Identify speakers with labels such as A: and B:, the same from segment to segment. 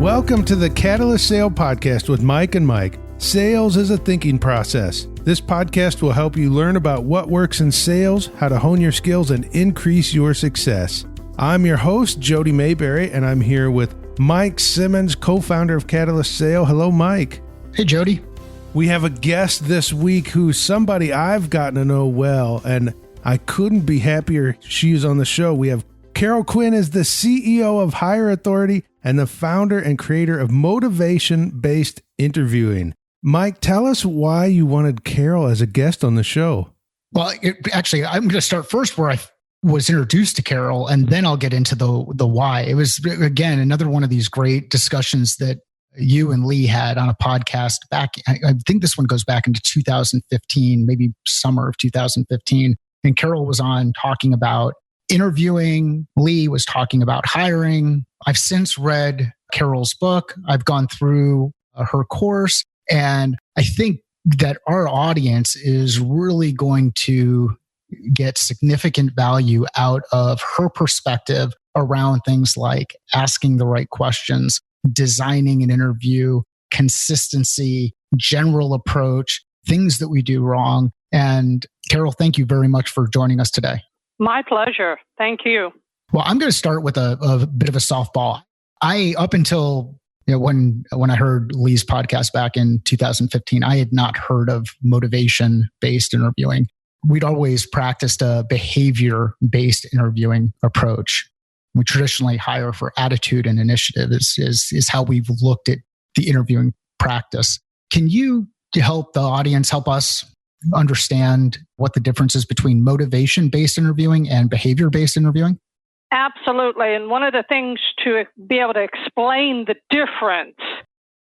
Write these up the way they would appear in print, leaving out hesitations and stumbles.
A: Welcome to the Catalyst Sale Podcast with Mike and Mike. Sales is a thinking process. This podcast will help you learn about what works in sales, how to hone your skills, and increase your success. I'm your host, Jody Mayberry, and I'm here with Mike Simmons, co-founder of Catalyst Sale. Hello, Mike.
B: Hey, Jody.
A: We have a guest this week who's somebody I've gotten to know well, and I couldn't be happier she is on the show. We have Carol Quinn is the CEO of Hire Authority and the founder and creator of motivation-based interviewing. Mike, tell us why you wanted Carol as a guest on the show.
B: Well, actually, I'm going to start first where I was introduced to Carol, and then I'll get into the why. It was, again, another one of these great discussions that you and Lee had on a podcast back. I think this one goes back into 2015, maybe summer of 2015. And Carol was on talking about interviewing. Lee was talking about hiring. I've since read Carol's book. I've gone through her course. And I think that our audience is really going to get significant value out of her perspective around things like asking the right questions, designing an interview, consistency, general approach, things that we do wrong. And Carol, thank you very much for joining us today.
C: My pleasure. Thank you.
B: Well, I'm going to start with a bit of a softball. Up until when I heard Lee's podcast back in 2015, I had not heard of motivation-based interviewing. We'd always practiced a behavior-based interviewing approach. We traditionally hire for attitude and initiative is how we've looked at the interviewing practice. Can you help us understand what the difference is between motivation-based interviewing and behavior-based interviewing?
C: Absolutely. And one of the things to be able to explain the difference,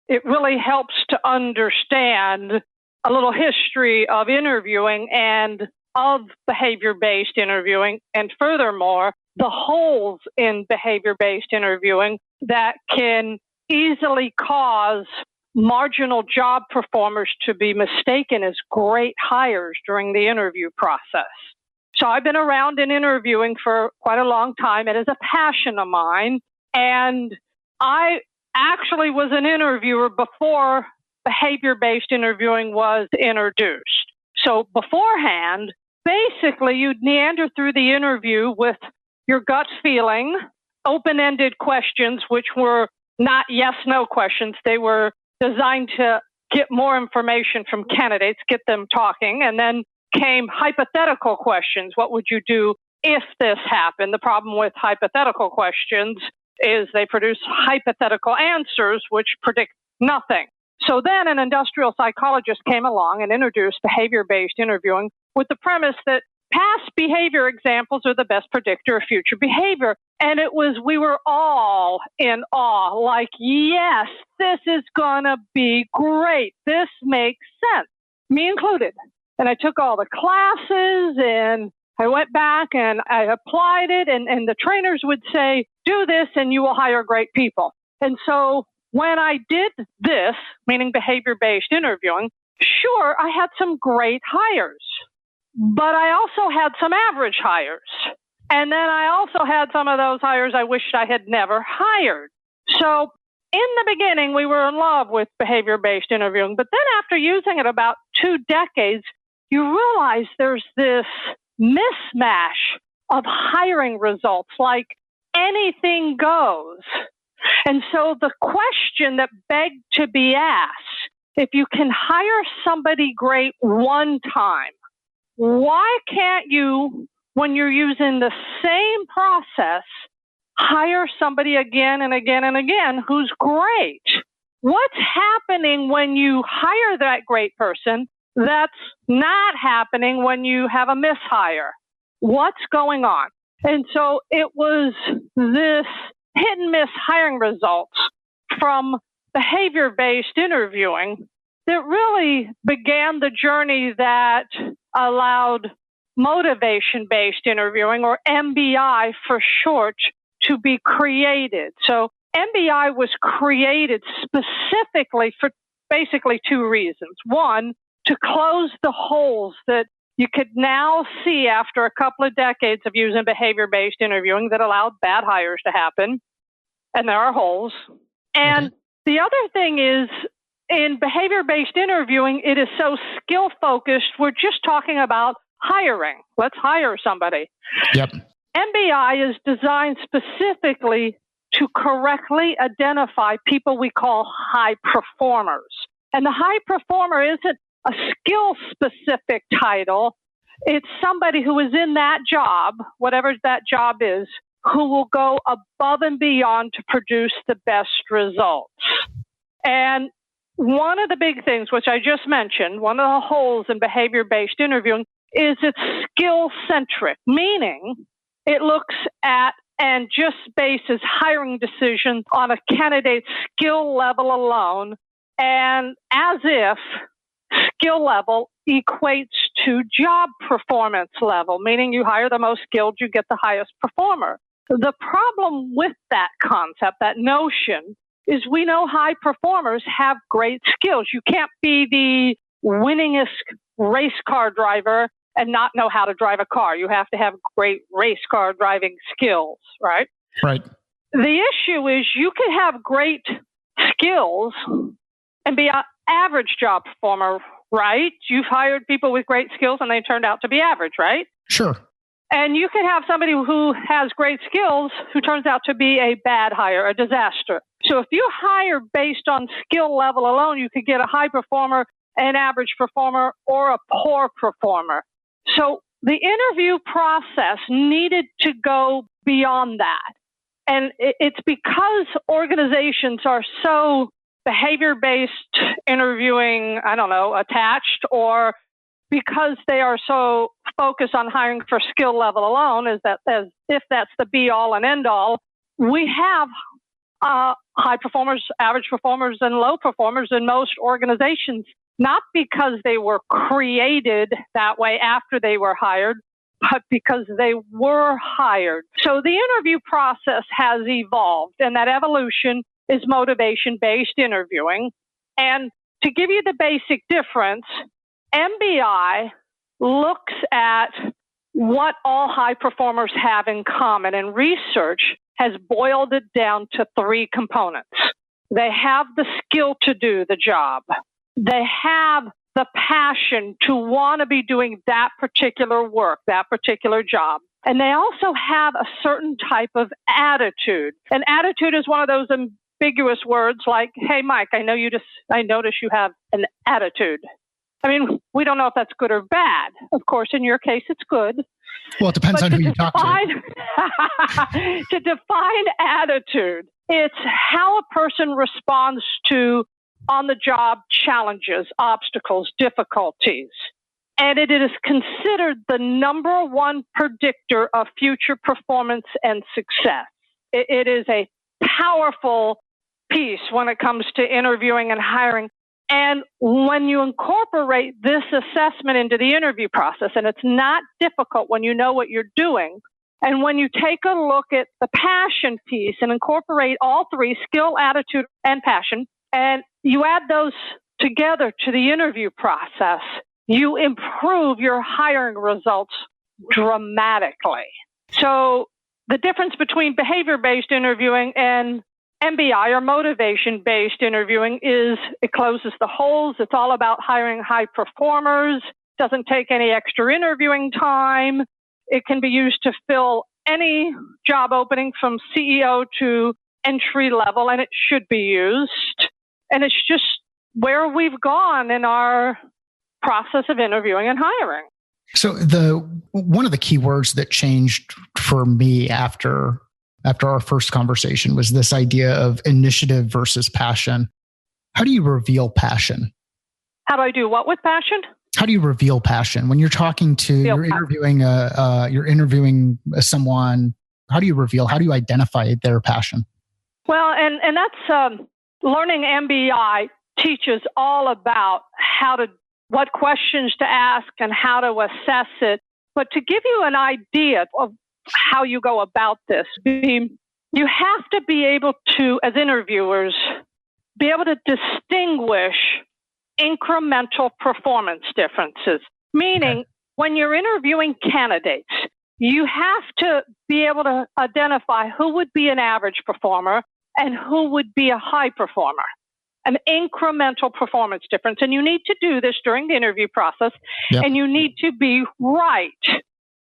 C: it really helps to understand a little history of interviewing and of behavior-based interviewing, and furthermore, the holes in behavior-based interviewing that can easily cause marginal job performers to be mistaken as great hires during the interview process. So I've been around in interviewing for quite a long time. It is a passion of mine. And I actually was an interviewer before behavior-based interviewing was introduced. So beforehand, basically you'd meander through the interview with your gut feeling, open-ended questions, which were not yes-no questions. They were designed to get more information from candidates, get them talking, and then came hypothetical questions. What would you do if this happened? The problem with hypothetical questions is they produce hypothetical answers which predict nothing. So then an industrial psychologist came along and introduced behavior-based interviewing with the premise that past behavior examples are the best predictor of future behavior. And we were all in awe, like, yes, this is going to be great. This makes sense, me included. And I took all the classes and I went back and I applied it. And the trainers would say, do this and you will hire great people. And so when I did this, meaning behavior-based interviewing, sure, I had some great hires. But I also had some average hires. And then I also had some of those hires I wished I had never hired. So in the beginning, we were in love with behavior-based interviewing. But then after using it about 2 decades, you realize there's this mismatch of hiring results, like anything goes. And so the question that begged to be asked, if you can hire somebody great one time, why can't you, when you're using the same process, hire somebody again and again and again who's great? What's happening when you hire that great person that's not happening when you have a mishire? What's going on? And so it was this hit and miss hiring results from behavior-based interviewing that really began the journey that allowed motivation-based interviewing, or MBI for short, to be created. So MBI was created specifically for basically 2 reasons. One, to close the holes that you could now see after a couple of decades of using behavior-based interviewing that allowed bad hires to happen. And there are holes. And the other thing is, in behavior-based interviewing, it is so skill-focused. We're just talking about hiring. Let's hire somebody.
B: Yep.
C: MBI is designed specifically to correctly identify people we call high performers. And the high performer isn't a skill-specific title. It's somebody who is in that job, whatever that job is, who will go above and beyond to produce the best results. And one of the big things, which I just mentioned, one of the holes in behavior-based interviewing is it's skill-centric, meaning it looks at and just bases hiring decisions on a candidate's skill level alone, and as if skill level equates to job performance level, meaning you hire the most skilled, you get the highest performer. The problem with that concept, that notion, is we know high performers have great skills. You can't be the winningest race car driver and not know how to drive a car. You have to have great race car driving skills, right?
B: Right.
C: The issue is you can have great skills and be an average job performer, right? You've hired people with great skills and they turned out to be average, right?
B: Sure.
C: And you can have somebody who has great skills who turns out to be a bad hire, a disaster. So if you hire based on skill level alone, you could get a high performer, an average performer, or a poor performer. So the interview process needed to go beyond that. And it's because organizations are so behavior-based interviewing, attached, or because they are so focused on hiring for skill level alone, as if that's the be-all and end-all, we have high performers, average performers, and low performers in most organizations, not because they were created that way after they were hired, but because they were hired. So the interview process has evolved, and that evolution is motivation-based interviewing. And to give you the basic difference, MBI looks at what all high performers have in common, and research has boiled it down to 3 components. They have the skill to do the job. They have the passion to want to be doing that particular work, that particular job. And they also have a certain type of attitude. And attitude is one of those ambiguous words like, hey, Mike, I notice you have an attitude. I mean, we don't know if that's good or bad. Of course, in your case, it's good.
B: Well, it depends on who you talk to.
C: To define attitude, it's how a person responds to on-the-job challenges, obstacles, difficulties. And it is considered the number one predictor of future performance and success. It is a powerful piece when it comes to interviewing and hiring. And when you incorporate this assessment into the interview process, and it's not difficult when you know what you're doing, and when you take a look at the passion piece and incorporate all 3, skill, attitude, and passion, and you add those together to the interview process, you improve your hiring results dramatically. So the difference between behavior-based interviewing and MBI, or motivation-based interviewing, is it closes the holes. It's all about hiring high performers. Doesn't take any extra interviewing time. It can be used to fill any job opening from CEO to entry level, and it should be used. And it's just where we've gone in our process of interviewing and hiring.
B: So one of the key words that changed for me after our first conversation was this idea of initiative versus passion. How do you reveal passion?
C: How do I do what with passion?
B: How do you reveal passion when you're talking to, you're interviewing someone? How do you identify their passion?
C: Well, and that's learning MBI teaches all about what questions to ask and how to assess it. But to give you an idea of how you go about this, you have to be able to, as interviewers, be able to distinguish incremental performance differences. Meaning, when you're interviewing candidates, you have to be able to identify who would be an average performer, and who would be a high performer. An incremental performance difference. And you need to do this during the interview process, and you need to be right.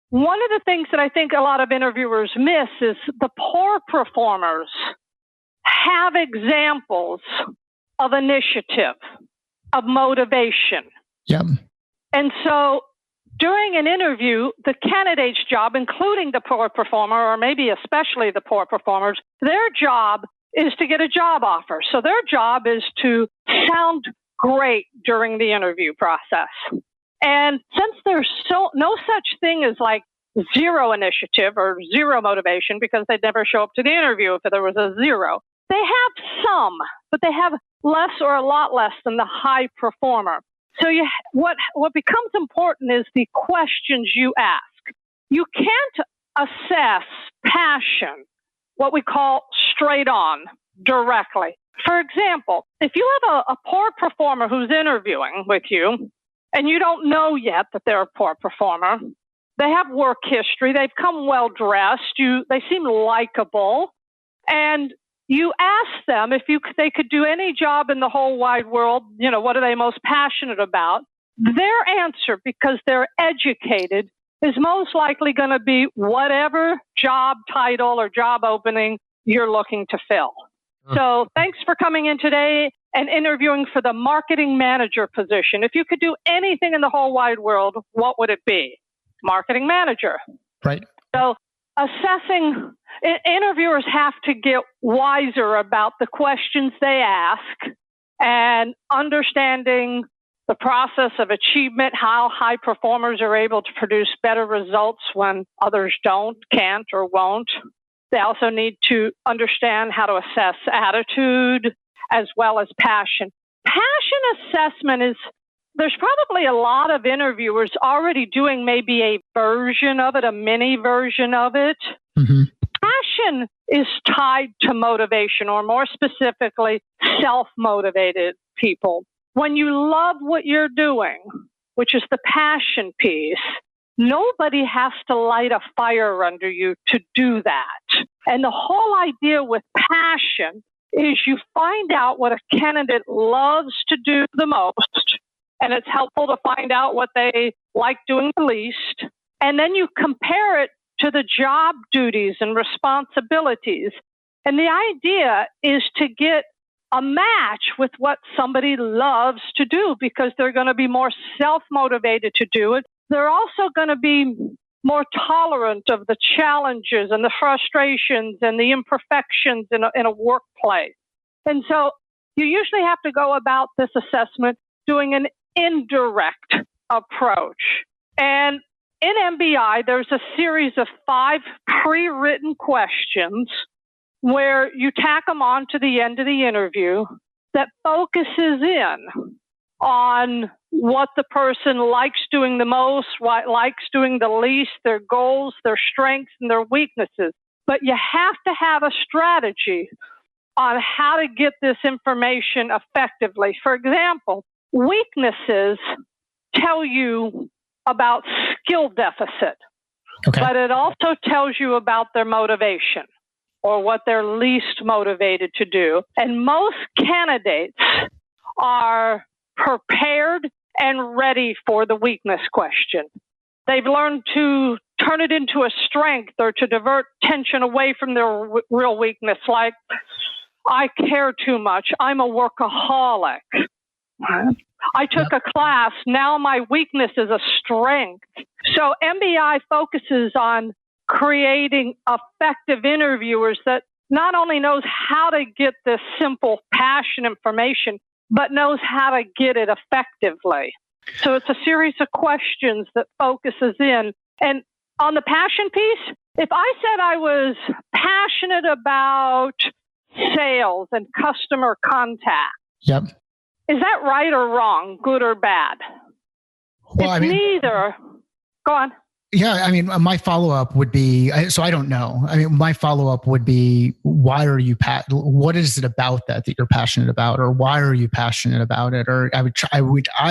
C: One of the things that I think a lot of interviewers miss is the poor performers have examples of initiative, of motivation.
B: Yep.
C: And so during an interview, the candidate's job, including the poor performer, or maybe especially the poor performers, their job is to get a job offer. So their job is to sound great during the interview process. And since there's no such thing as like zero initiative or zero motivation, because they'd never show up to the interview if there was a zero, they have some, but they have less or a lot less than the high performer. So what becomes important is the questions you ask. You can't assess passion, what we call straight on, directly. For example, if you have a poor performer who's interviewing with you, and you don't know yet that they're a poor performer, they have work history, they've come well dressed, they seem likable, and you ask them if they could do any job in the whole wide world, what are they most passionate about? Their answer, because they're educated, is most likely going to be whatever job title or job opening you're looking to fill. So thanks for coming in today and interviewing for the marketing manager position. If you could do anything in the whole wide world, what would it be? Marketing manager.
B: Right.
C: So interviewers have to get wiser about the questions they ask and understanding the process of achievement, how high performers are able to produce better results when others don't, can't, or won't. They also need to understand how to assess attitude as well as passion. Passion assessment there's probably a lot of interviewers already doing maybe a version of it, a mini version of it.
B: Mm-hmm.
C: Passion is tied to motivation, or more specifically, self-motivated people. When you love what you're doing, which is the passion piece, nobody has to light a fire under you to do that. And the whole idea with passion is you find out what a candidate loves to do the most, and it's helpful to find out what they like doing the least, and then you compare it to the job duties and responsibilities. And the idea is to get a match with what somebody loves to do, because they're going to be more self-motivated to do it. They're also going to be more tolerant of the challenges and the frustrations and the imperfections in a workplace. And so you usually have to go about this assessment doing an indirect approach. And in MBI, there's a series of 5 pre-written questions where you tack them on to the end of the interview that focuses in on what the person likes doing the most, what likes doing the least, their goals, their strengths, and their weaknesses. But you have to have a strategy on how to get this information effectively. For example, weaknesses tell you about skill deficit, but it also tells you about their motivation or what they're least motivated to do. And most candidates are prepared and ready for the weakness question. They've learned to turn it into a strength or to divert tension away from their real weakness, like, I care too much, I'm a workaholic. I took a class, now my weakness is a strength. So MBI focuses on creating effective interviewers that not only knows how to get this simple passion information, but knows how to get it effectively. So it's a series of questions that focuses in. And on the passion piece, if I said I was passionate about sales and customer contact,
B: yep.
C: Is that right or wrong, good or bad?
B: Well,
C: neither. Go on.
B: Yeah, my follow-up would be, so I don't know. My follow-up would be, why are you what is it about that you're passionate about, or why are you passionate about it? Or I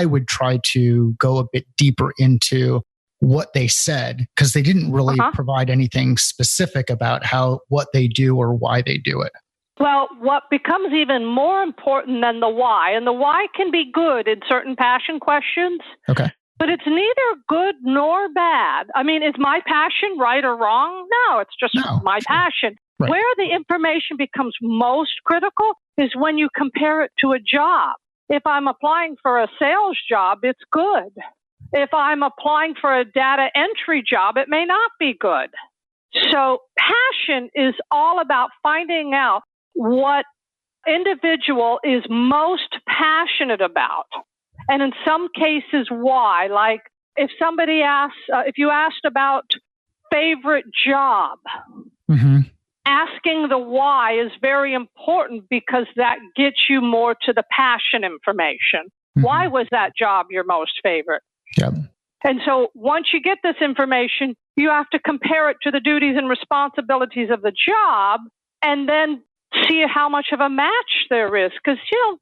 B: would try to go a bit deeper into what they said, because they didn't really provide anything specific about what they do or why they do it.
C: Well, what becomes even more important than the why, and the why can be good in certain passion questions,
B: Okay.
C: but it's neither good nor bad. I mean, is my passion right or wrong? No, it's just my passion.
B: Right.
C: Where the information becomes most critical is when you compare it to a job. If I'm applying for a sales job, it's good. If I'm applying for a data entry job, it may not be good. So passion is all about finding out what individual is most passionate about. And in some cases, why? Like if somebody asks, if you asked about favorite job, asking the why is very important because that gets you more to the passion information. Why was that job your most favorite?
B: Yep.
C: And so once you get this information, you have to compare it to the duties and responsibilities of the job and then see how much of a match there is. Because,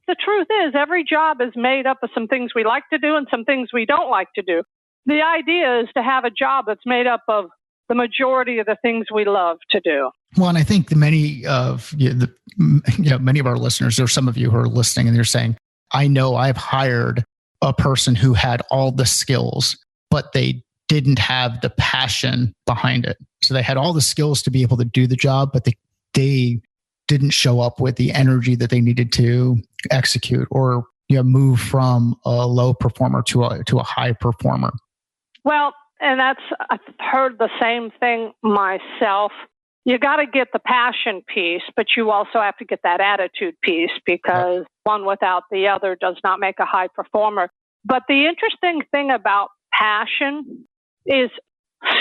C: the truth is every job is made up of some things we like to do and some things we don't like to do. The idea is to have a job that's made up of the majority of the things we love to do.
B: Well, and I think many of many of our listeners, or some of you who are listening, and they're saying, I know I've hired a person who had all the skills, but they didn't have the passion behind it. So they had all the skills to be able to do the job, but they didn't show up with the energy that they needed to execute or move from a low performer to a high performer.
C: Well, and I've heard the same thing myself. You got to get the passion piece, but you also have to get that attitude piece because one without the other does not make a high performer. But the interesting thing about passion is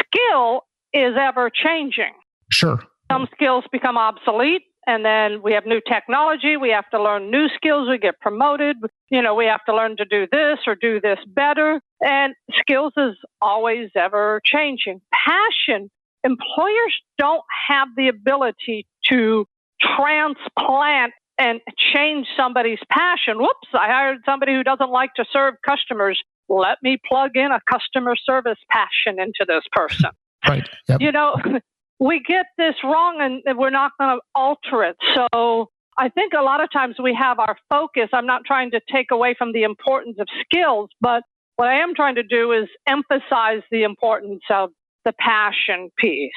C: skill is ever changing.
B: Sure.
C: Some skills become obsolete, and then we have new technology. We have to learn new skills. We get promoted. We have to learn to do this or do this better. And skills is always ever changing. Passion, employers don't have the ability to transplant and change somebody's passion. Whoops, I hired somebody who doesn't like to serve customers. Let me plug in a customer service passion into this person.
B: Right. Yep.
C: We get this wrong and we're not going to alter it. So I think a lot of times we have our focus. I'm not trying to take away from the importance of skills, but what I am trying to do is emphasize the importance of the passion piece.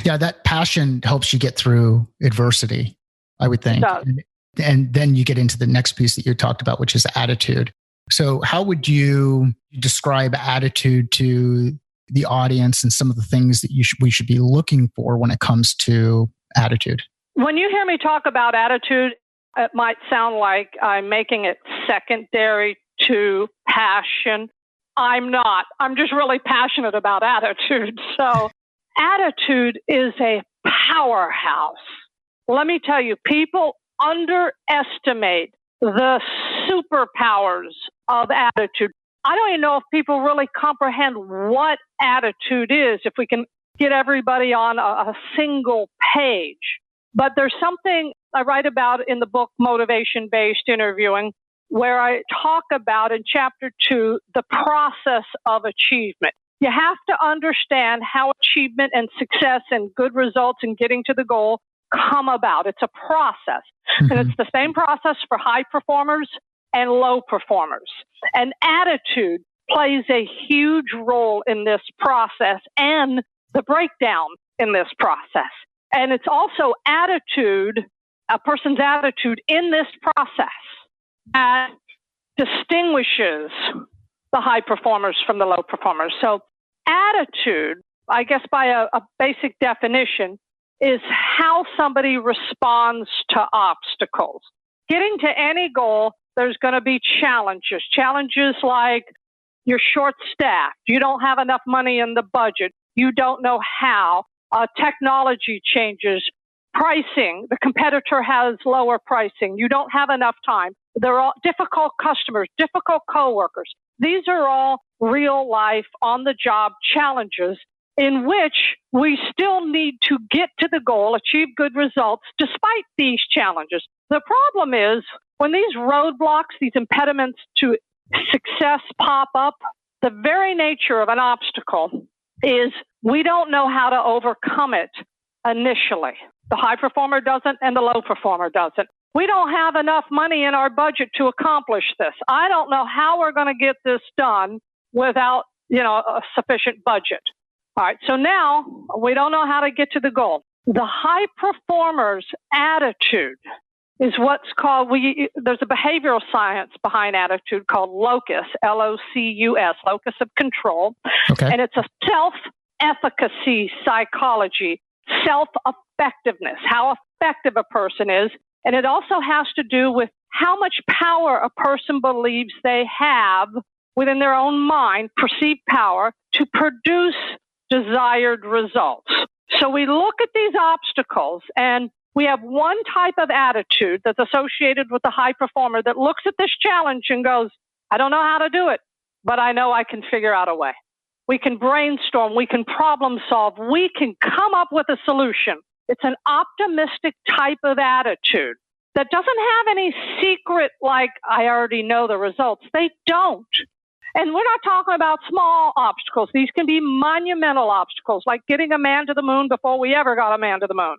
B: Yeah, that passion helps you get through adversity, I would think. And then you get into the next piece that you talked about, which is attitude. So how would you describe attitude to the audience and some of the things that we should be looking for when it comes to attitude?
C: When you hear me talk about attitude, it might sound like I'm making it secondary to passion. I'm not. I'm just really passionate about attitude. So attitude is a powerhouse. Let me tell you, people underestimate the superpowers of attitude. I don't even know if people really comprehend what attitude is, if we can get everybody on a single page. But there's something I write about in the book, Motivation-Based Interviewing, where I talk about in chapter 2, the process of achievement. You have to understand how achievement and success and good results in getting to the goal come about. It's a process. And it's the same process for high performers and low performers. And attitude plays a huge role in this process and the breakdown in this process. And it's also attitude, a person's attitude in this process that distinguishes the high performers from the low performers. So attitude, I guess by a basic definition, is how somebody responds to obstacles. Getting to any goal, there's going to be challenges. Challenges like you're short-staffed, you don't have enough money in the budget, you don't know how, technology changes, pricing, the competitor has lower pricing, you don't have enough time. They're all difficult customers, difficult coworkers. These are all real-life, on-the-job challenges in which we still need to get to the goal, achieve good results, despite these challenges. The problem is when these roadblocks, these impediments to success pop up, the very nature of an obstacle is we don't know how to overcome it initially. The high performer doesn't and the low performer doesn't. We don't have enough money in our budget to accomplish this. I don't know how we're going to get this done without, a sufficient budget. All right, so now we don't know how to get to the goal. The high performer's attitude is what's called, there's a behavioral science behind attitude called Locus, Locus, Locus of Control.
B: Okay.
C: And it's a self-efficacy psychology, self-effectiveness, how effective a person is. And it also has to do with how much power a person believes they have within their own mind, perceived power, to produce desired results. So we look at these obstacles, and we have one type of attitude that's associated with the high performer that looks at this challenge and goes, I don't know how to do it, but I know I can figure out a way. We can brainstorm, we can problem solve, we can come up with a solution. It's an optimistic type of attitude that doesn't have any secret, like, I already know the results. They don't. And we're not talking about small obstacles. These can be monumental obstacles, like getting a man to the moon before we ever got a man to the moon.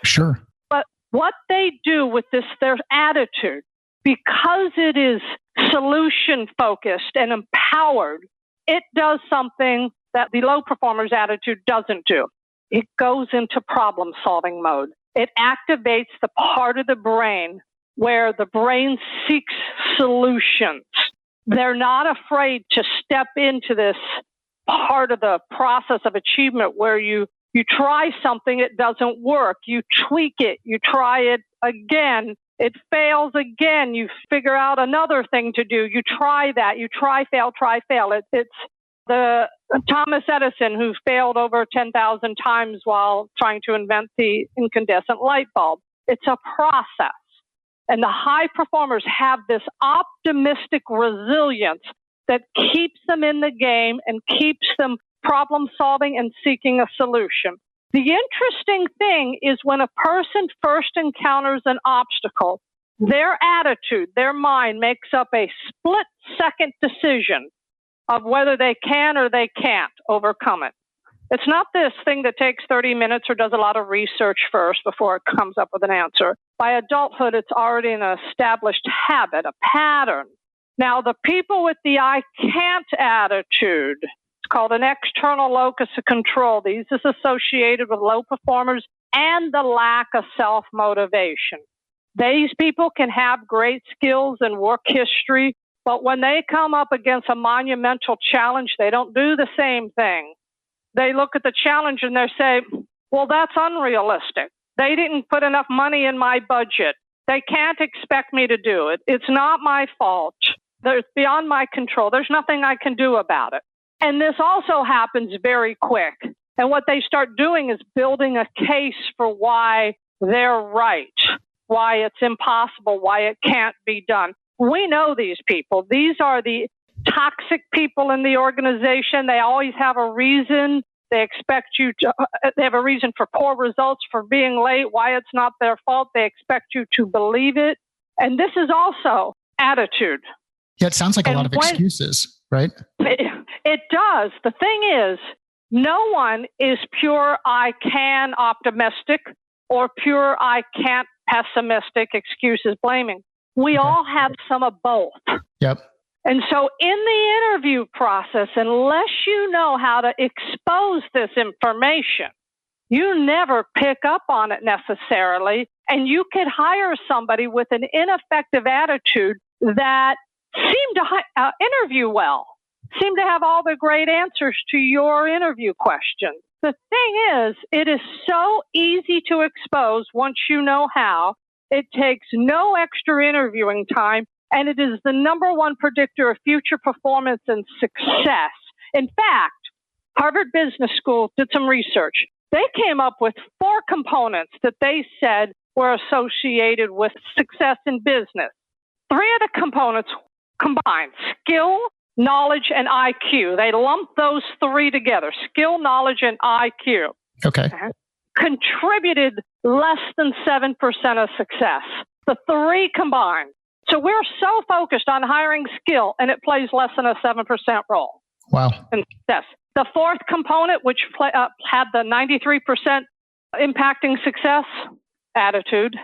B: Sure.
C: But what they do with this, their attitude, because it is solution-focused and empowered, it does something that the low performer's attitude doesn't do. It goes into problem-solving mode. It activates the part of the brain where the brain seeks solutions. They're not afraid to step into this part of the process of achievement where you try something, it doesn't work. You tweak it, you try it again, it fails again. You figure out another thing to do. You try that, you try, fail. It's the Thomas Edison, who failed over 10,000 times while trying to invent the incandescent light bulb. It's a process. And the high performers have this optimistic resilience that keeps them in the game and keeps them problem solving and seeking a solution. The interesting thing is when a person first encounters an obstacle, their attitude, their mind makes up a split-second decision of whether they can or they can't overcome it. It's not this thing that takes 30 minutes or does a lot of research first before it comes up with an answer. By adulthood, it's already an established habit, a pattern. Now, the people with the I can't attitude, it's called an external locus of control. These is associated with low performers and the lack of self-motivation. These people can have great skills and work history, but when they come up against a monumental challenge, they don't do the same thing. They look at the challenge and they say, well, that's unrealistic. They didn't put enough money in my budget. They can't expect me to do it. It's not my fault. It's beyond my control. There's nothing I can do about it. And this also happens very quick. And what they start doing is building a case for why they're right, why it's impossible, why it can't be done. We know these people. These are the toxic people in the organization. They always have a reason. They expect you to, they have a reason for poor results, for being late, why it's not their fault. They expect you to believe it. And this is also attitude.
B: Yeah, it sounds like a lot of excuses, right?
C: It does. The thing is, no one is pure I can optimistic or pure I can't pessimistic, excuses, blaming. We all have some of both.
B: Yep.
C: And so in the interview process, unless you know how to expose this information, you never pick up on it necessarily. And you could hire somebody with an ineffective attitude that seemed to interview well, seemed to have all the great answers to your interview questions. The thing is, it is so easy to expose once you know how. It takes no extra interviewing time, and it is the number one predictor of future performance and success. In fact, Harvard Business School did some research. They came up with 4 components that they said were associated with success in business. 3 of the components combined: skill, knowledge, and IQ. They lumped those 3 together: skill, knowledge, and IQ.
B: Okay.
C: Contributed less than 7% of success. The 3 combined. So we're so focused on hiring skill, and it plays less than a 7% role.
B: Wow.
C: In success. The 4th component, which had the 93% Impacting success, attitude.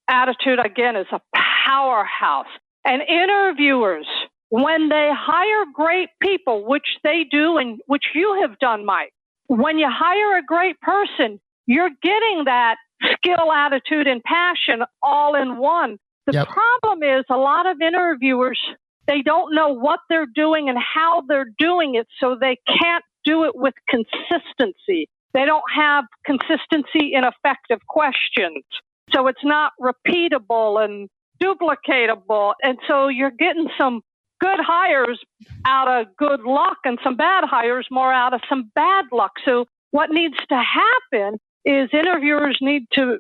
C: Attitude, again, is a powerhouse. And interviewers, when they hire great people, which they do and which you have done, Mike, when you hire a great person, you're getting that skill, attitude, and passion all in one. The problem is a lot of interviewers, they don't know what they're doing and how they're doing it, so they can't do it with consistency. They don't have consistency in effective questions. So it's not repeatable and duplicatable. And so you're getting some good hires out of good luck and some bad hires more out of some bad luck. So what needs to happen is interviewers need to,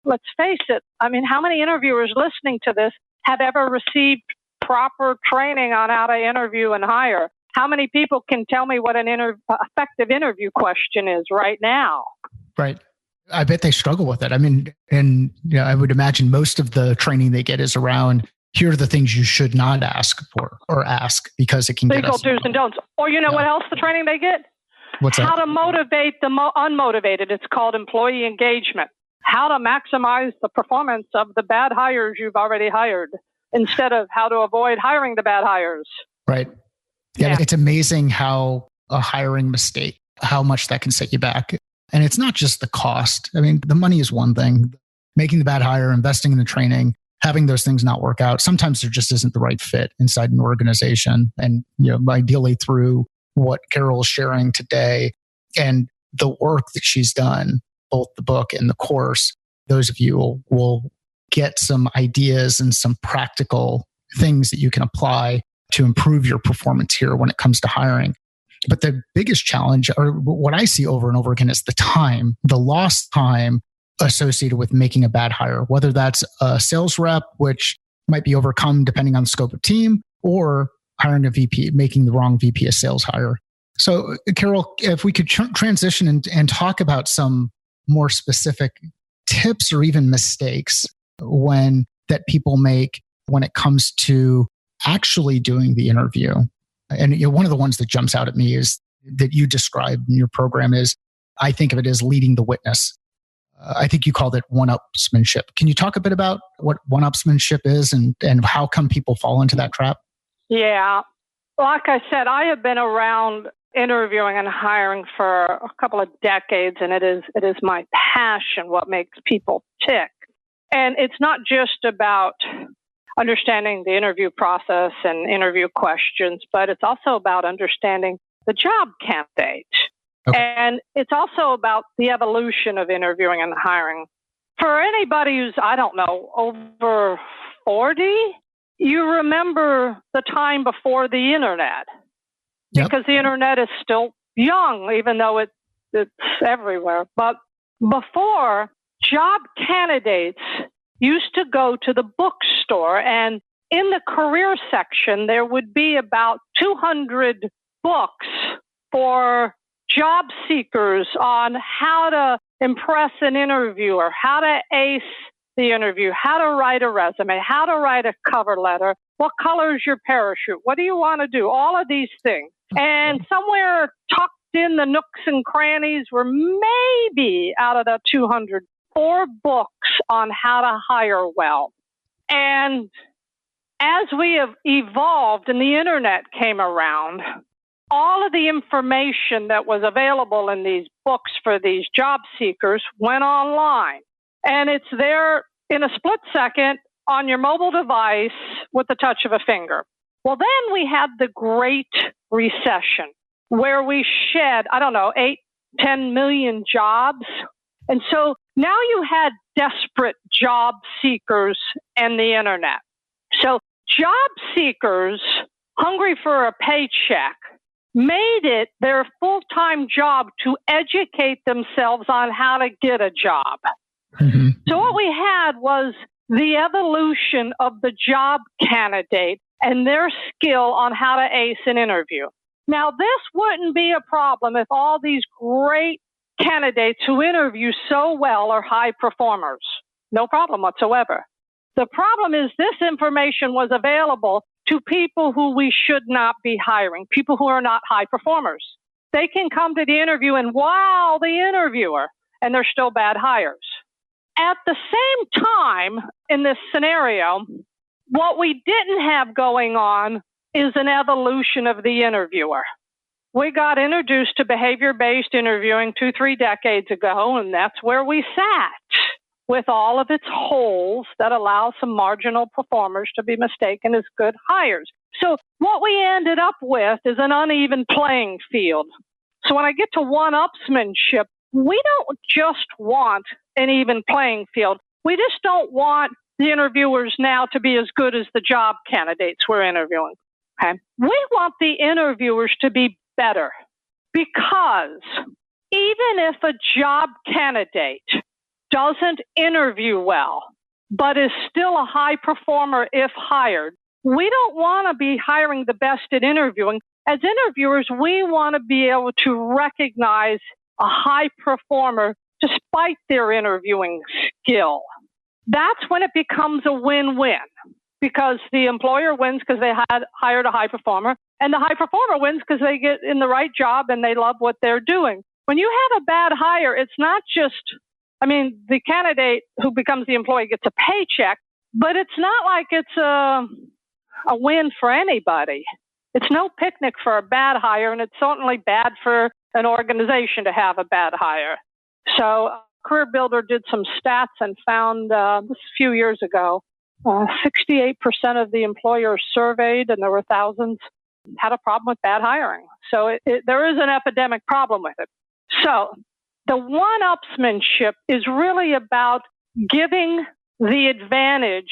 C: let's face it. How many interviewers listening to this have ever received proper training on how to interview and hire? How many people can tell me what an effective interview question is right now?
B: Right. I bet they struggle with it. I would imagine most of the training they get is around, here are the things you should not ask for or ask because it can get us.
C: Legal do's and don'ts. Or what else the training they get?
B: What's that?
C: How to motivate the unmotivated. It's called employee engagement. How to maximize the performance of the bad hires you've already hired instead of how to avoid hiring the bad hires.
B: Right. Yeah. It's amazing how a hiring mistake, how much that can set you back. And it's not just the cost. The money is one thing. Making the bad hire, investing in the training, having those things not work out. Sometimes there just isn't the right fit inside an organization. And ideally through what Carol is sharing today and the work that she's done, both the book and the course, those of you will get some ideas and some practical things that you can apply to improve your performance here when it comes to hiring. But the biggest challenge, or what I see over and over again, is the lost time associated with making a bad hire, whether that's a sales rep, which might be overcome depending on the scope of team, or hiring a VP, making the wrong VP of sales hire. So, Carol, if we could transition and talk about some more specific tips or even mistakes that people make when it comes to actually doing the interview. And one of the ones that jumps out at me is that you described in your program is, I think of it as leading the witness. I think you called it one-upsmanship. Can you talk a bit about what one-upsmanship is and how come people fall into that trap?
C: Yeah. Like I said, I have been around interviewing and hiring for a couple of decades, and it is my passion, what makes people tick. And it's not just about understanding the interview process and interview questions, but it's also about understanding the job candidate. Okay. And it's also about the evolution of interviewing and hiring. For anybody who's, over 40, you remember the time before the internet. Yep. Because the internet is still young, even though it's everywhere. But before, job candidates used to go to the bookstore, and in the career section, there would be about 200 books for job seekers on how to impress an interviewer, how to ace the interview, how to write a resume, how to write a cover letter, what color is your parachute, what do you want to do, all of these things. And somewhere tucked in the nooks and crannies were maybe out of the 200, 4 books on how to hire well. And as we have evolved and the internet came around, all of the information that was available in these books for these job seekers went online. And it's there in a split second on your mobile device with the touch of a finger. Well, then we had the Great Recession, where we shed, 8-10 million jobs. And so now you had desperate job seekers and the internet. So job seekers, hungry for a paycheck, made it their full-time job to educate themselves on how to get a job. Mm-hmm. So what we had was the evolution of the job candidate and their skill on how to ace an interview. Now, this wouldn't be a problem if all these great candidates who interview so well are high performers. No problem whatsoever. The problem is this information was available to people who we should not be hiring, people who are not high performers. They can come to the interview and wow the interviewer and they're still bad hires. At the same time, in this scenario, what we didn't have going on is an evolution of the interviewer. We got introduced to behavior-based interviewing 2-3 decades ago, and that's where we sat, with all of its holes that allow some marginal performers to be mistaken as good hires. So what we ended up with is an uneven playing field. So when I get to one-upsmanship, we don't just want an even playing field. We just don't want the interviewers now to be as good as the job candidates we're interviewing. Okay? We want the interviewers to be better, because even if a job candidate doesn't interview well, but is still a high performer if hired, we don't want to be hiring the best at interviewing. As interviewers, we want to be able to recognize a high performer despite their interviewing skill. That's when it becomes a win-win, because the employer wins because they had hired a high performer, and the high performer wins because they get in the right job and they love what they're doing. When you have a bad hire, it's not just, the candidate who becomes the employee gets a paycheck, but it's not like it's a win for anybody. It's no picnic for a bad hire, and it's certainly bad for an organization to have a bad hire. So Career Builder did some stats and found this a few years ago, 68% of the employers surveyed, and there were thousands, had a problem with bad hiring. So there is an epidemic problem with it. So the one-upsmanship is really about giving the advantage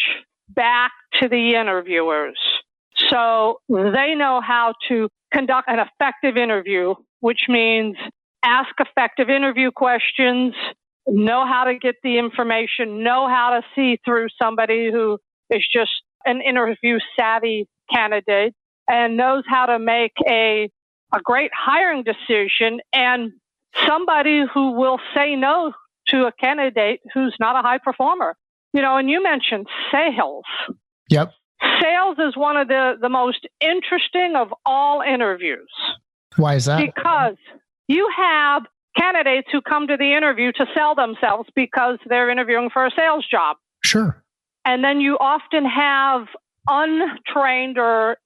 C: back to the interviewers, so they know how to conduct an effective interview, which means ask effective interview questions, know how to get the information, know how to see through somebody who is just an interview-savvy candidate, and knows how to make a great hiring decision, and somebody who will say no to a candidate who's not a high performer. And you mentioned sales.
B: Yep.
C: Sales is one of the most interesting of all interviews.
B: Why is that?
C: Because you have candidates who come to the interview to sell themselves because they're interviewing for a sales job.
B: Sure.
C: And then you often have untrained or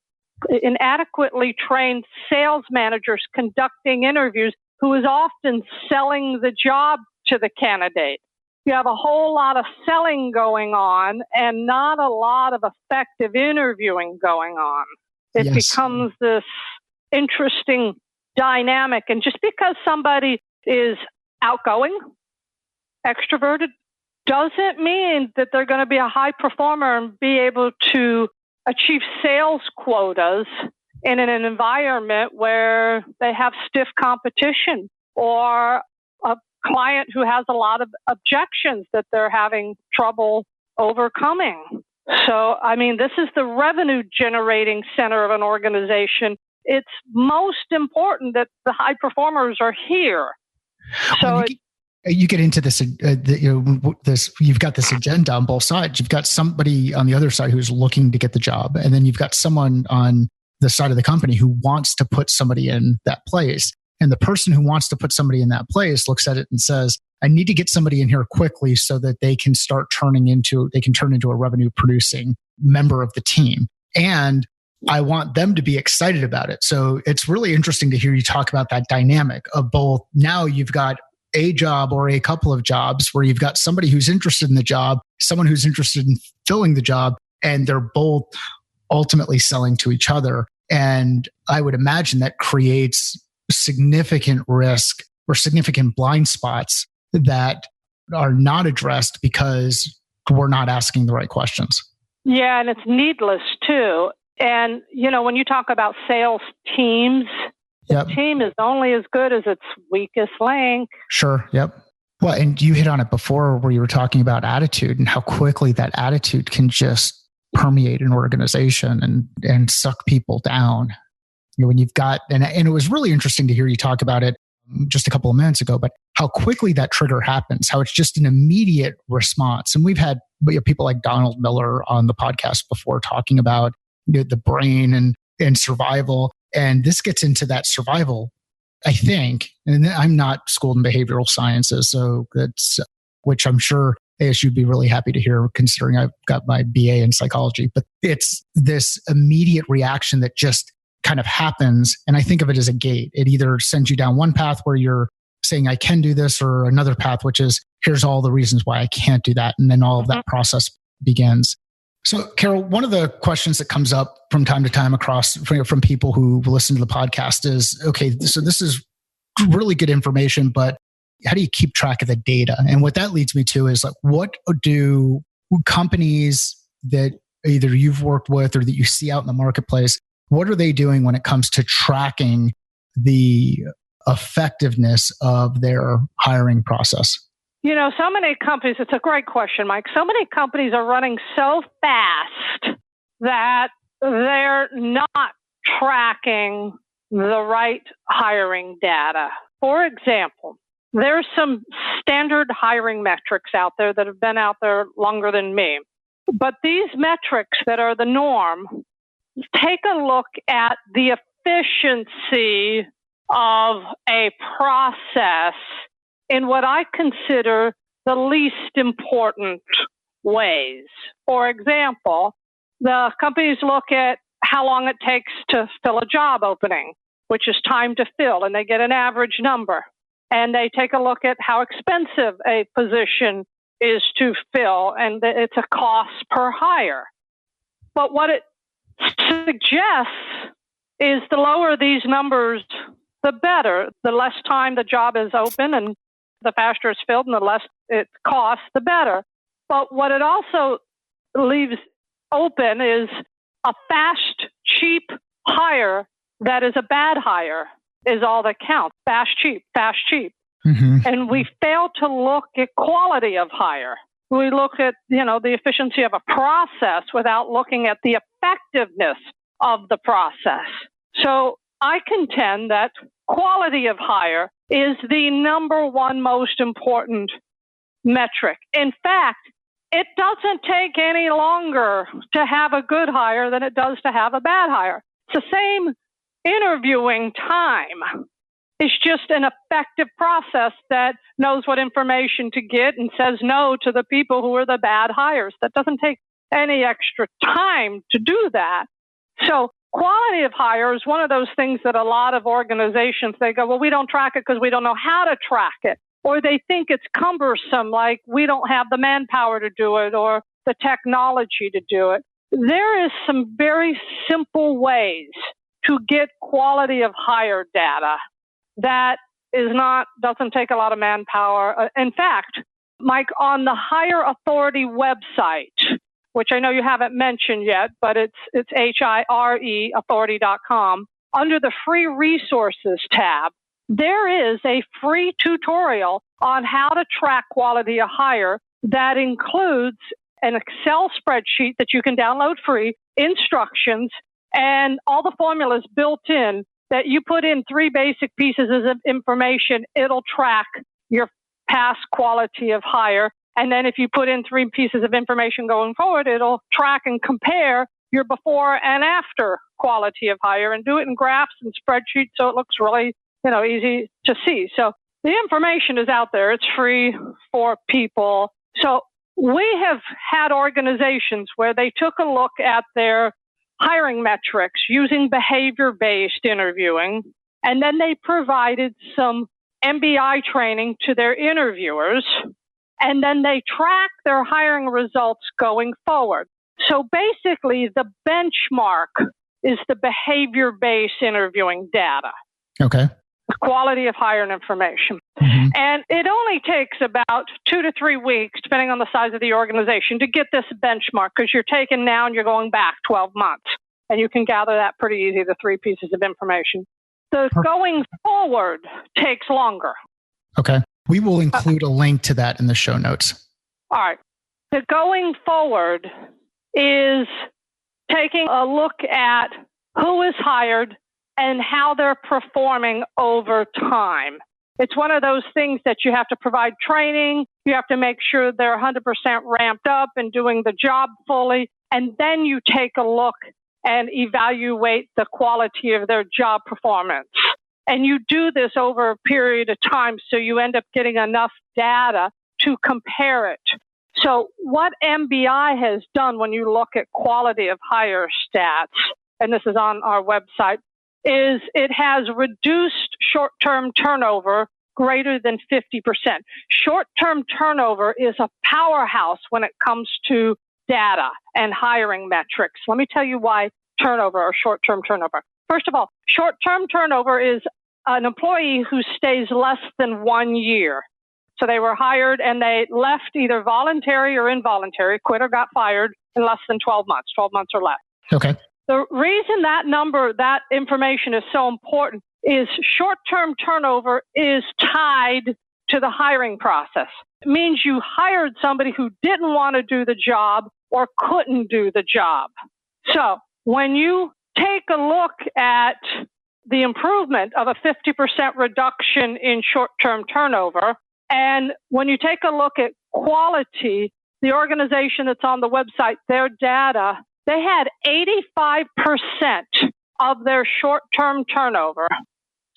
C: inadequately trained sales managers conducting interviews who is often selling the job to the candidate. You have a whole lot of selling going on and not a lot of effective interviewing going on. It becomes this interesting dynamic. And just because somebody is outgoing, extroverted, doesn't mean that they're going to be a high performer and be able to achieve sales quotas in an environment where they have stiff competition or a client who has a lot of objections that they're having trouble overcoming. So, this is the revenue generating center of an organization. It's most important that the high performers are here. So
B: you get into this, you've got this agenda on both sides. You've got somebody on the other side who's looking to get the job, and then you've got someone on the side of the company who wants to put somebody in that place. And the person who wants to put somebody in that place looks at it and says, I need to get somebody in here quickly so that they can turn into a revenue producing member of the team. And I want them to be excited about it. So it's really interesting to hear you talk about that dynamic of both. Now you've got a job or a couple of jobs where you've got somebody who's interested in the job, someone who's interested in filling the job, and they're both ultimately selling to each other. And I would imagine that creates significant risk or significant blind spots that are not addressed because we're not asking the right questions.
C: Yeah, and it's needless too. And, when you talk about sales teams, the team is only as good as its weakest link.
B: Sure. Yep. Well, and you hit on it before where you were talking about attitude and how quickly that attitude can just permeate an organization and suck people down. When you've got, and it was really interesting to hear you talk about it just a couple of minutes ago, but how quickly that trigger happens, how it's just an immediate response. And we've had people like Donald Miller on the podcast before talking about the brain and survival. And this gets into that survival I think, and I'm not schooled in behavioral sciences, so that's, which I'm sure ASU would be really happy to hear, considering I've got my BA in psychology, but it's this immediate reaction that just kind of happens. And I think of it as a gate. It either sends you down one path where you're saying, I can do this, or another path, which is, here's all the reasons why I can't do that. And then all of that process begins. So, Carol, one of the questions that comes up from time to time across from people who listen to the podcast is, okay, so this is really good information, but how do you keep track of the data? And what that leads me to is, like, what do companies that either you've worked with or that you see out in the marketplace, what are they doing when it comes to tracking the effectiveness of their hiring process?
C: So many companies, it's a great question, Mike. So many companies are running so fast that they're not tracking the right hiring data. For example, there's some standard hiring metrics out there that have been out there longer than me. But these metrics that are the norm, take a look at the efficiency of a process in what I consider the least important ways. For example, the companies look at how long it takes to fill a job opening, which is time to fill, and they get an average number. And they take a look at how expensive a position is to fill, and it's a cost per hire. But what it suggests is the lower these numbers, the better. The less time the job is open and the faster it's filled and the less it costs, the better. But what it also leaves open is a fast, cheap hire that is a bad hire is all that counts. Fast, cheap, fast, cheap. Mm-hmm. And we fail to look at quality of hire. We look at, the efficiency of a process without looking at the effectiveness of the process. So I contend that quality of hire is the number one most important metric. In fact, it doesn't take any longer to have a good hire than it does to have a bad hire. It's the same interviewing time. It's just an effective process that knows what information to get and says no to the people who are the bad hires. That doesn't take any extra time to do that. So quality of hire is one of those things that a lot of organizations, they go, well, we don't track it because we don't know how to track it. Or they think it's cumbersome, like we don't have the manpower to do it or the technology to do it. There is some very simple ways to get quality of hire data that doesn't take a lot of manpower. In fact, Mike, on the Hire Authority website, which I know you haven't mentioned yet, but it's HIRE authority.com, under the free resources tab, there is a free tutorial on how to track quality of hire that includes an Excel spreadsheet that you can download free, instructions, and all the formulas built in that you put in 3 basic pieces of information, it'll track your past quality of hire. And then if you put in 3 pieces of information going forward, it'll track and compare your before and after quality of hire and do it in graphs and spreadsheets so it looks really, easy to see. So the information is out there. It's free for people. So we have had organizations where they took a look at their hiring metrics using behavior-based interviewing, and then they provided some MBI training to their interviewers, and then they track their hiring results going forward. So basically, the benchmark is the behavior-based interviewing data.
B: Okay.
C: The quality of hire and information. Mm-hmm. And it only takes about 2 to 3 weeks, depending on the size of the organization, to get this benchmark, because you're taking now and you're going back 12 months. And you can gather that pretty easy, the 3 pieces of information. The going forward takes longer.
B: Okay. We will include a link to that in the show notes.
C: All right. The going forward is taking a look at who is hired and how they're performing over time. It's one of those things that you have to provide training. You have to make sure they're 100% ramped up and doing the job fully. And then you take a look and evaluate the quality of their job performance. And you do this over a period of time, so you end up getting enough data to compare it. So what MBI has done when you look at quality of hire stats, and this is on our website, is it has reduced short-term turnover greater than 50%. Short-term turnover is a powerhouse when it comes to data and hiring metrics. Let me tell you why turnover or short-term turnover. First of all, short-term turnover is an employee who stays less than 1 year. So they were hired and they left either voluntary or involuntary, quit or got fired in less than 12 months or less.
B: Okay.
C: The reason that information is so important is short-term turnover is tied to the hiring process. It means you hired somebody who didn't want to do the job or couldn't do the job. So when you take a look at the improvement of a 50% reduction in short-term turnover, and when you take a look at quality, the organization that's on the website, their data, they had 85% of their short-term turnover,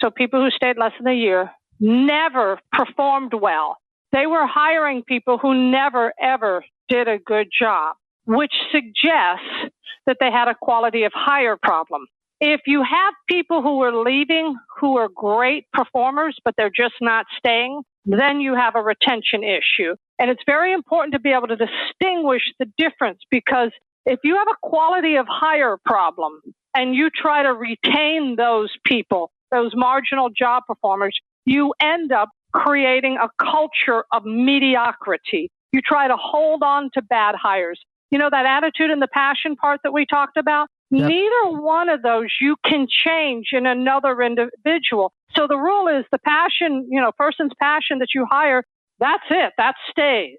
C: so people who stayed less than a year, never performed well. They were hiring people who never, ever did a good job, which suggests that they had a quality of hire problem. If you have people who are leaving who are great performers, but they're just not staying, then you have a retention issue. And it's very important to be able to distinguish the difference, because if you have a quality of hire problem and you try to retain those people, those marginal job performers, you end up creating a culture of mediocrity. You try to hold on to bad hires. You know, that attitude and the passion part that we talked about? Yep. Neither one of those you can change in another individual. So the rule is the passion, person's passion that you hire, that's it. That stays.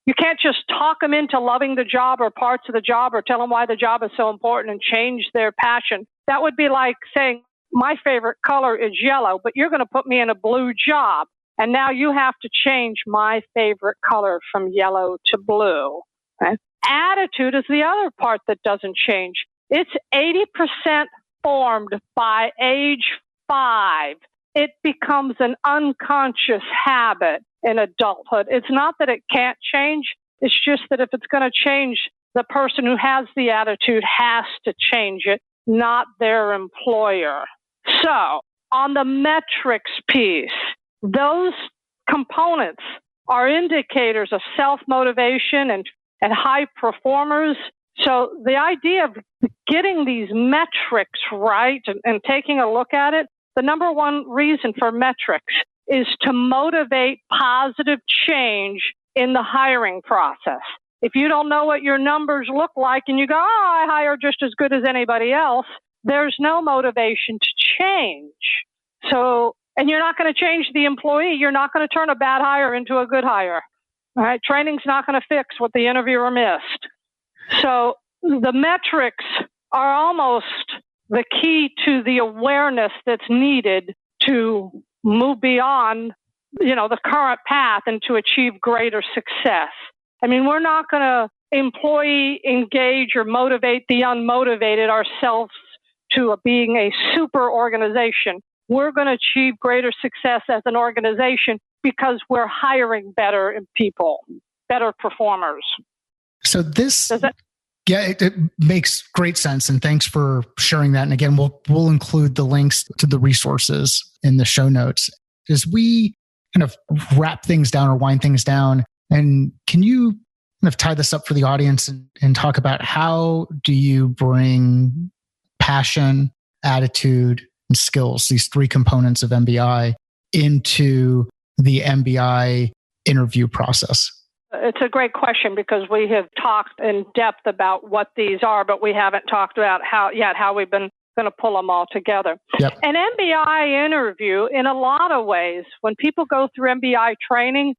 C: You can't just talk them into loving the job or parts of the job or tell them why the job is so important and change their passion. That would be like saying, my favorite color is yellow, but you're going to put me in a blue job. And now you have to change my favorite color from yellow to blue. Okay? Attitude is the other part that doesn't change. It's 80% formed by age 5. It becomes an unconscious habit in adulthood. It's not that it can't change. It's just that if it's going to change, the person who has the attitude has to change it, not their employer. So on the metrics piece, those components are indicators of self-motivation and high performers. So the idea of getting these metrics right and taking a look at it, the number one reason for metrics is to motivate positive change in the hiring process. If you don't know what your numbers look like and you go, I hire just as good as anybody else, there's no motivation to change. So, and you're not going to change the employee. You're not going to turn a bad hire into a good hire. All right? Training's not going to fix what the interviewer missed. So the metrics are almost the key to the awareness that's needed to move beyond, the current path and to achieve greater success. I mean, we're not going to employee engage or motivate the unmotivated ourselves to being a super organization. We're going to achieve greater success as an organization because we're hiring better people, better performers.
B: So this, it makes great sense. And thanks for sharing that. And again, we'll include the links to the resources in the show notes. As we kind of wrap things down or wind things down, and can you kind of tie this up for the audience and talk about how do you bring passion, attitude, and skills, these 3 components of MBI, into the MBI interview process?
C: It's a great question because we have talked in depth about what these are, but we haven't talked about how we've been going to pull them all together.
B: Yep.
C: An MBI interview, in a lot of ways, when people go through MBI training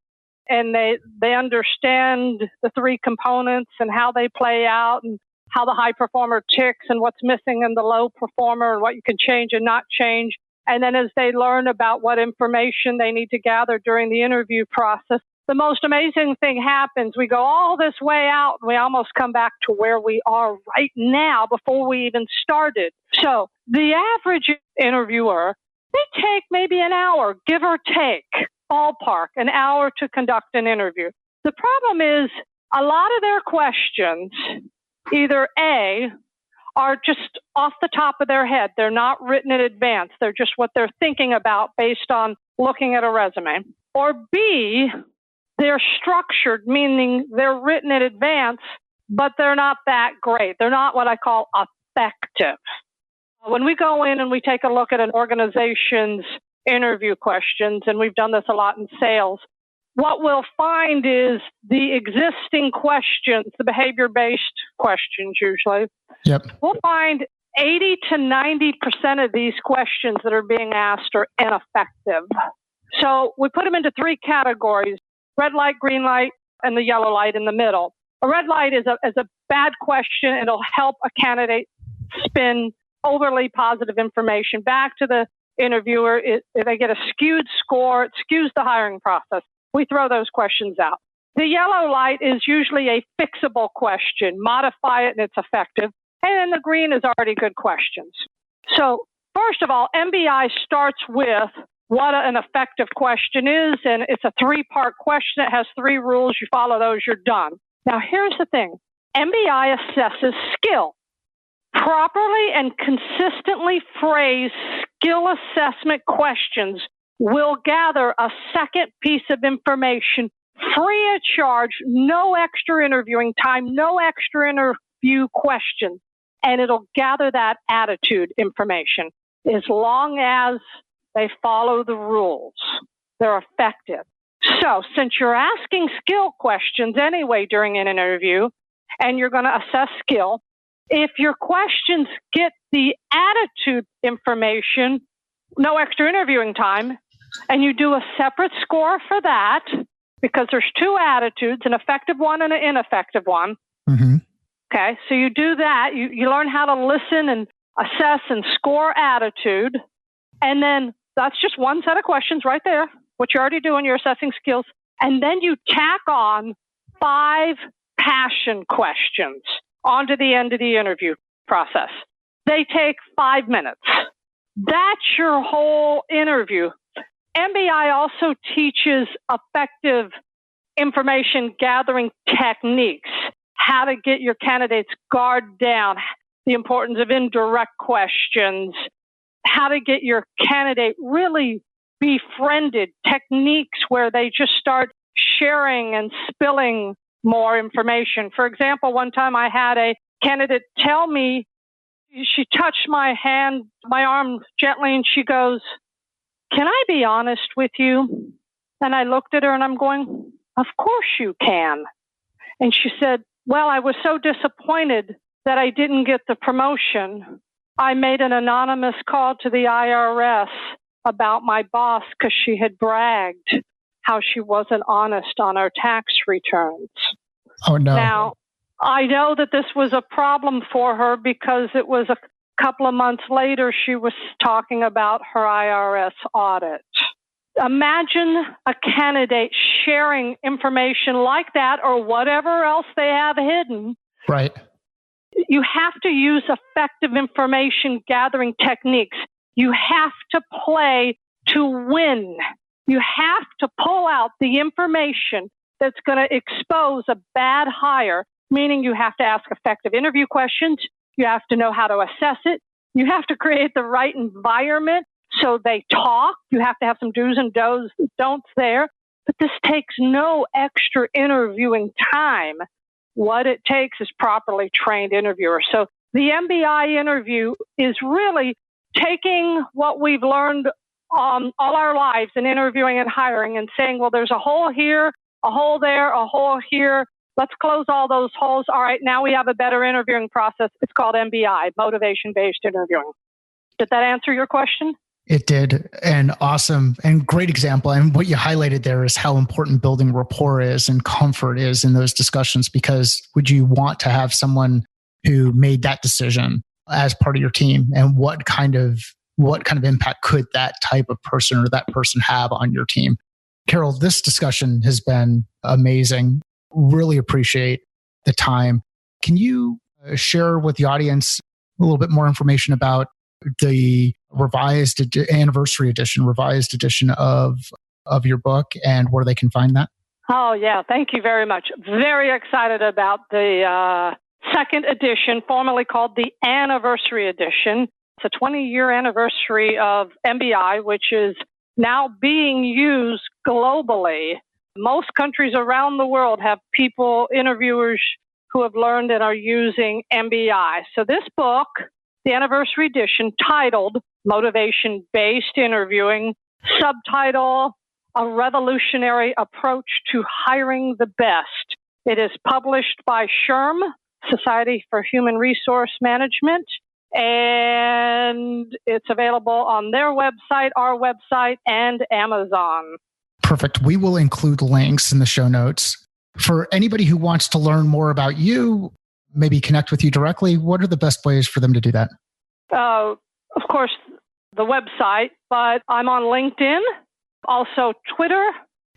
C: and they understand the 3 components and how they play out and how the high performer ticks and what's missing in the low performer and what you can change and not change. And then as they learn about what information they need to gather during the interview process, the most amazing thing happens. We go all this way out and we almost come back to where we are right now before we even started. So the average interviewer they take maybe an hour, give or take, ballpark, an hour to conduct an interview. The problem is a lot of their questions, either A, are just off the top of their head. They're not written in advance. They're just what they're thinking about based on looking at a resume. Or B, they're structured, meaning they're written in advance, but they're not that great. They're not what I call effective. When we go in and we take a look at an organization's interview questions, and we've done this a lot in sales, what we'll find is the existing questions, the behavior-based questions usually, we'll find 80 to 90% of these questions that are being asked are ineffective. So we put them into three categories: red light, green light, and the yellow light in the middle. A red light is a bad question. It'll help a candidate spin overly positive information back to the interviewer. If they get a skewed score, it skews the hiring process. We throw those questions out. The yellow light is usually a fixable question. Modify it and it's effective. And then the green is already good questions. So first of all, MBI starts with what an effective question is, and it's a three-part question. It has three rules. You follow those, you're done. Now, here's the thing. MBI assesses skill. Properly and consistently phrased skill assessment questions will gather a second piece of information free of charge, no extra interviewing time, no extra interview questions, and it'll gather that attitude information as long as they follow the rules. They're effective. So since you're asking skill questions anyway during an interview, and you're going to assess skill, if your questions get the attitude information, no extra interviewing time, and you do a separate score for that, because there's two attitudes, an effective one and an ineffective one.
B: Mm-hmm.
C: Okay, so you do that. You learn how to listen and assess and score attitude. And then that's just one set of questions right there, what you're already doing, you're assessing skills. And then you tack on 5 passion questions onto the end of the interview process. They take 5 minutes. That's your whole interview. MBI also teaches effective information gathering techniques, how to get your candidates' guard down, the importance of indirect questions, how to get your candidate really befriended, techniques where they just start sharing and spilling more information. For example, one time I had a candidate tell me, she touched my hand, my arm gently, and she goes, "Can I be honest with you?" And I looked at her and I'm going, "Of course you can." And she said, "Well, I was so disappointed that I didn't get the promotion. I made an anonymous call to the IRS about my boss because she had bragged how she wasn't honest on her tax returns."
B: Oh, no.
C: Now, I know that this was a problem for her because it was a couple of months later she was talking about her IRS audit. Imagine a candidate sharing information like that or whatever else they have hidden.
B: Right.
C: You have to use effective information gathering techniques. You have to play to win. You have to pull out the information that's going to expose a bad hire, meaning you have to ask effective interview questions. You have to know how to assess it. You have to create the right environment so they talk. You have to have some do's and don'ts there. But this takes no extra interviewing time. What it takes is properly trained interviewers. So the MBI interview is really taking what we've learned all our lives in interviewing and hiring and saying, well, there's a hole here, a hole there, a hole here. Let's close all those holes. All right, now we have a better interviewing process. It's called MBI, motivation-based interviewing. Did that answer your question?
B: It did. And awesome and great example. And what you highlighted there is how important building rapport is and comfort is in those discussions, because would you want to have someone who made that decision as part of your team, and what kind of impact could that type of person or that person have on your team? Carol, this discussion has been amazing. Really appreciate the time. Can you share with the audience a little bit more information about the revised edition of your book and where they can find that?
C: Oh, yeah. Thank you very much. Very excited about the second edition, formerly called the Anniversary Edition. It's a 20-year anniversary of MBI, which is now being used globally. Most countries around the world have interviewers who have learned and are using MBI. So this book, the Anniversary Edition, titled Motivation-Based Interviewing, subtitle, A Revolutionary Approach to Hiring the Best. It is published by SHRM, Society for Human Resource Management, and it's available on their website, our website, and Amazon.
B: Perfect. We will include links in the show notes. For anybody who wants to learn more about you, maybe connect with you directly, what are the best ways for them to do that?
C: Of course, the website, but I'm on LinkedIn, also Twitter,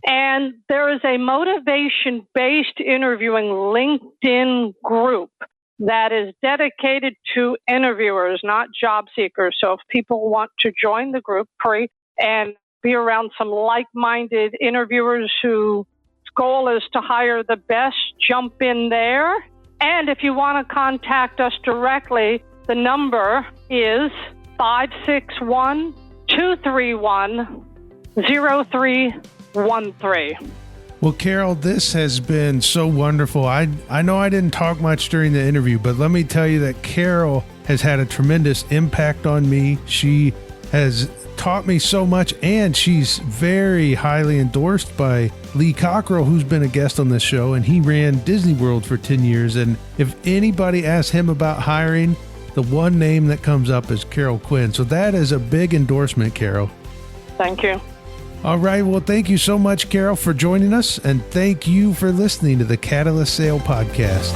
C: and there is a motivation-based interviewing LinkedIn group that is dedicated to interviewers, not job seekers. So if people want to join the group free and be around some like-minded interviewers whose goal is to hire the best, jump in there. And if you want to contact us directly, the number is 561-231-0313.
A: Well, Carol, this has been so wonderful. I know I didn't talk much during the interview, but let me tell you that Carol has had a tremendous impact on me. She has taught me so much, and she's very highly endorsed by Lee Cockrell, who's been a guest on this show, and he ran Disney World for 10 years. And if anybody asks him about hiring, the one name that comes up is Carol Quinn. So that is a big endorsement, Carol.
C: Thank you.
A: All right. Well, thank you so much, Carol, for joining us. And thank you for listening to the Catalyst Sale Podcast.